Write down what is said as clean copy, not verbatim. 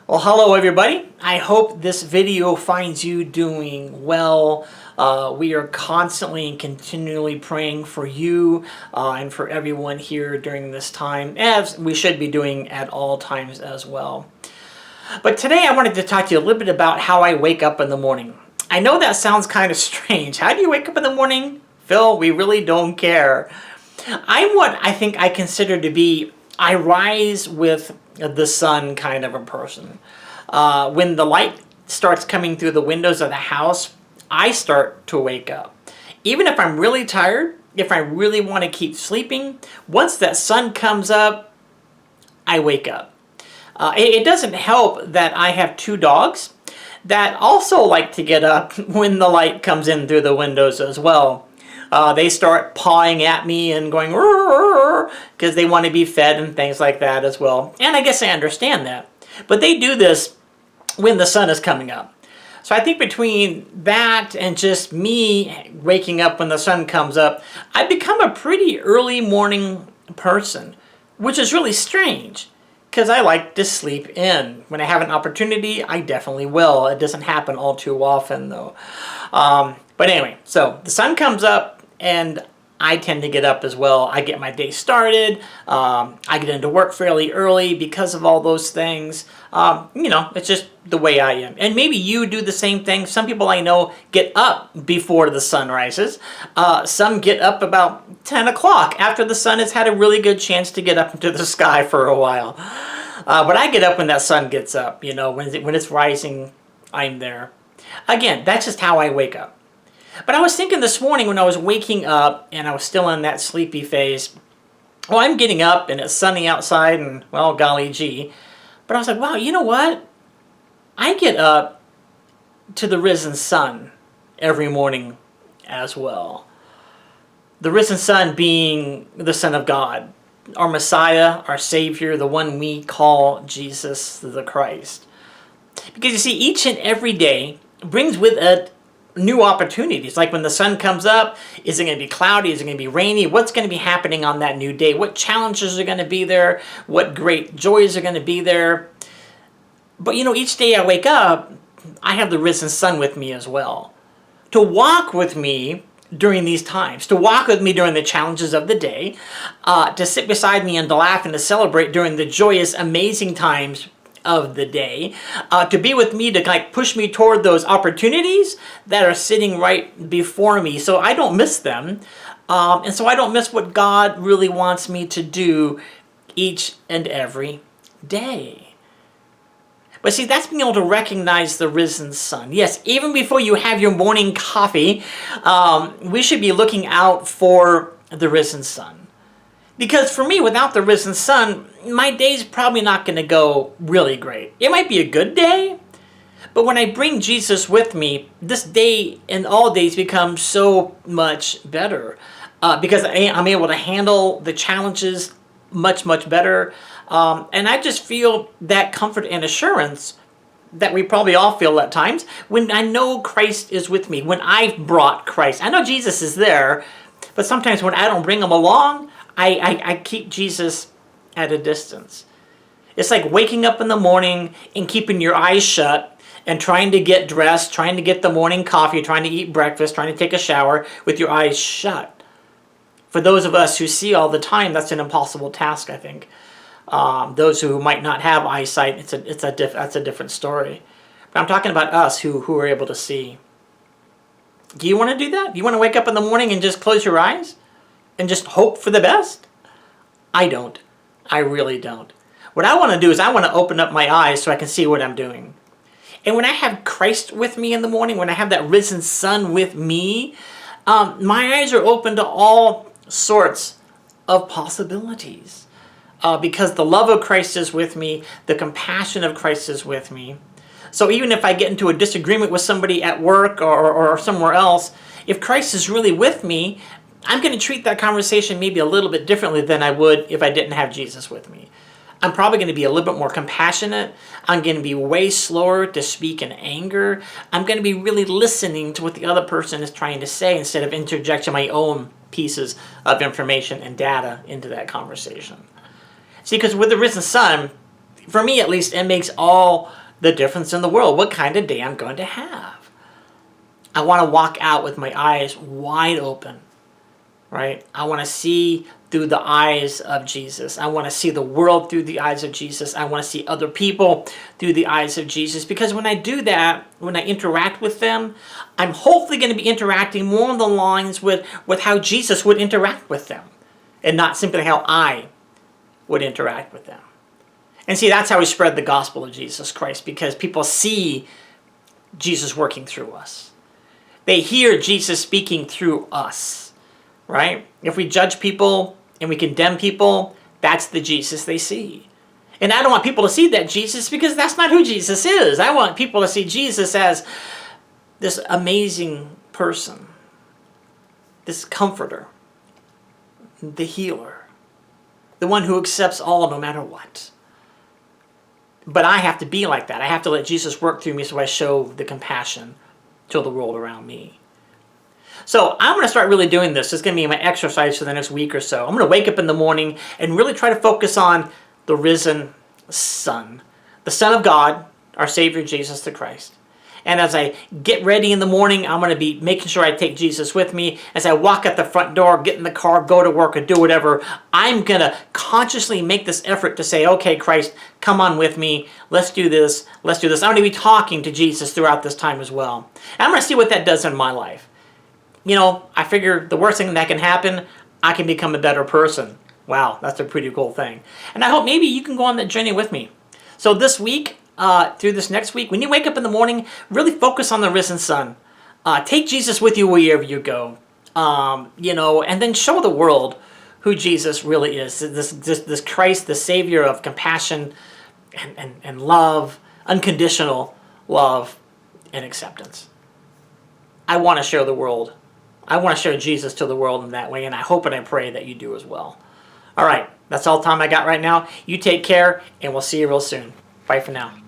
Well, hello everybody. I hope this video finds you doing well. We are constantly and continually praying for you and for everyone here during this time, as we should be doing at all times as well. But today I wanted to talk to you a little bit about how I wake up in the morning. I know that sounds kind of strange. How do you wake up in the morning? Phil, we really don't care. I'm what I think I consider to be, I rise with the sun kind of a person. When the light starts coming through the windows of the house, I start to wake up. Even if I'm really tired, if I really want to keep sleeping, once that sun comes up, I wake up. It doesn't help that I have two dogs that also like to get up when the light comes in through the windows as well. They start pawing at me and going because they want to be fed and things like that as well. And I guess I understand that. But they do this when the sun is coming up. So I think between that and just me waking up when the sun comes up, I've become a pretty early morning person, which is really strange because I like to sleep in. When I have an opportunity, I definitely will. It doesn't happen all too often though. But anyway, so the sun comes up and I tend to get up as well. I get my day started. I get into work fairly early because of all those things. It's just the way I am. And maybe you do the same thing. Some people I know get up before the sun rises. Some get up about 10 o'clock after the sun has had a really good chance to get up into the sky for a while. But I get up when that sun gets up. When it's rising, I'm there. Again, that's just how I wake up. But I was thinking this morning when I was waking up and I was still in that sleepy phase, well, I'm getting up and it's sunny outside and, well, golly gee. But I was like, wow, you know what? I get up to the risen sun every morning as well. The risen sun being the Son of God, our Messiah, our Savior, the one we call Jesus the Christ. Because you see, each and every day brings with it new opportunities. Like when the sun comes up, is it going to be cloudy? Is it going to be rainy? What's going to be happening on that new day? What challenges are going to be there? What great joys are going to be there? But each day I wake up, I have the risen sun with me as well. To walk with me during these times, to walk with me during the challenges of the day, to sit beside me and to laugh and to celebrate during the joyous, amazing times of the day, to be with me to push me toward those opportunities that are sitting right before me so I don't miss them, and so I don't miss what God really wants me to do each and every day. But see, that's being able to recognize the risen sun. Yes, even before you have your morning coffee, we should be looking out for the risen sun. Because for me, without the risen sun, my day's probably not going to go really great. It might be a good day, but when I bring Jesus with me, this day and all days become so much better. Because I'm able to handle the challenges much, much better. And I just feel that comfort and assurance that we probably all feel at times when I know Christ is with me, when I've brought Christ. I know Jesus is there, but sometimes when I don't bring him along, I keep Jesus at a distance. It's like waking up in the morning and keeping your eyes shut and trying to get dressed, trying to get the morning coffee, trying to eat breakfast, trying to take a shower with your eyes shut. For those of us who see all the time, that's an impossible task, I think. Those who might not have eyesight, that's a different story. But I'm talking about us who are able to see. Do you want to do that? Do you want to wake up in the morning and just close your eyes? And just hope for the best? I don't. I really don't. What I want to do is I want to open up my eyes so I can see what I'm doing. And when I have Christ with me in the morning, when I have that risen sun with me, my eyes are open to all sorts of possibilities. Because the love of Christ is with me, the compassion of Christ is with me. So even if I get into a disagreement with somebody at work or somewhere else, if Christ is really with me, I'm going to treat that conversation maybe a little bit differently than I would if I didn't have Jesus with me. I'm probably going to be a little bit more compassionate. I'm going to be way slower to speak in anger. I'm going to be really listening to what the other person is trying to say instead of interjecting my own pieces of information and data into that conversation. See, because with the risen sun, for me at least, it makes all the difference in the world what kind of day I'm going to have. I want to walk out with my eyes wide open, right? I want to see through the eyes of Jesus. I want to see the world through the eyes of Jesus. I want to see other people through the eyes of Jesus. Because when I do that, when I interact with them, I'm hopefully going to be interacting more on the lines with how Jesus would interact with them, and not simply how I would interact with them. And see, that's how we spread the gospel of Jesus Christ, because people see Jesus working through us. They hear Jesus speaking through us, right? If we judge people and we condemn people, that's the Jesus they see. And I don't want people to see that Jesus, because that's not who Jesus is. I want people to see Jesus as this amazing person, this comforter, the healer, the one who accepts all no matter what. But I have to be like that. I have to let Jesus work through me so I show the compassion to the world around me. So I'm going to start really doing this. It's going to be my exercise for the next week or so. I'm going to wake up in the morning and really try to focus on the risen Son. The Son of God, our Savior, Jesus the Christ. And as I get ready in the morning, I'm going to be making sure I take Jesus with me. As I walk out the front door, get in the car, go to work, or do whatever, I'm going to consciously make this effort to say, okay, Christ, come on with me. Let's do this. Let's do this. I'm going to be talking to Jesus throughout this time as well. And I'm going to see what that does in my life. You know, I figure the worst thing that can happen, I can become a better person. Wow, that's a pretty cool thing. And I hope maybe you can go on that journey with me. So this week, through this next week, when you wake up in the morning, really focus on the risen Son. Take Jesus with you wherever you go. You know, and then show the world who Jesus really is. This Christ, the Savior of compassion and love, unconditional love and acceptance. I want to share the world. I want to share Jesus to the world in that way, and I hope and I pray that you do as well. All right, that's all the time I got right now. You take care, and we'll see you real soon. Bye for now.